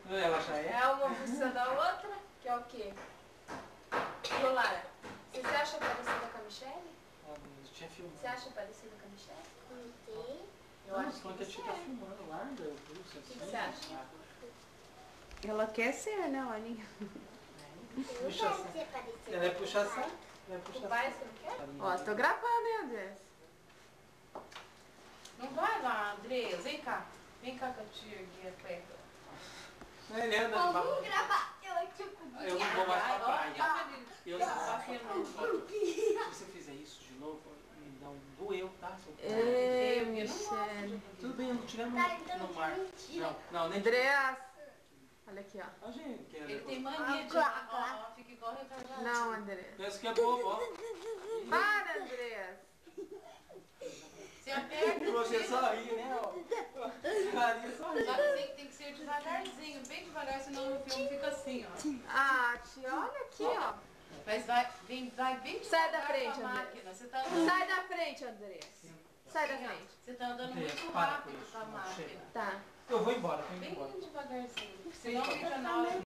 Ela já é. É uma busta da outra, que é o quê? Ô, Lara, você se acha parecida com a Michelle? Tinha filmado. Você acha parecida com a Michelle? Eu acho que a tia tá filmando, larga o pulso. O que você acha? Ela quer ser, né, Olhinha? Puxa assim. Ela vai puxar assim. Vai O puxar pai, assim. você não quer? Ó, tô gravando, hein, Andrés? Não vai lá, Andresa. Vem cá. Vem cá que eu te ergui a cueca. Não, ele anda de Vamos gravar. Eu não vou mais pra praia. Eu não Tá faço. vendo? Se você fizer isso de novo, me dá um doeu, tá? Ei, Eu não Michelle. Tudo bem, eu não tirei no mar. Não, nem Andrés. Olha aqui, ó. a gente quer. Ele tem mania de... Ó, fica igual retardado. Não, Andrés. Pensa que é bobo, ó. Para, Andrés. Você aperta. Você só ri, né, ó. Maria só ri. Só que tem que ser devagarzinho, bem devagar, senão o filme fica assim, ó. Ah, tia, olha aqui, ó. Mas vai bem devagar. Sai da frente, com a André. máquina. Você tá andando, Sai da frente, Andrés. Sai da frente. você tá andando muito Para com rápido isso, com a não, máquina. chega. Tá. Eu vou embora, eu vou Bem embora. devagarzinho. Senão fica na hora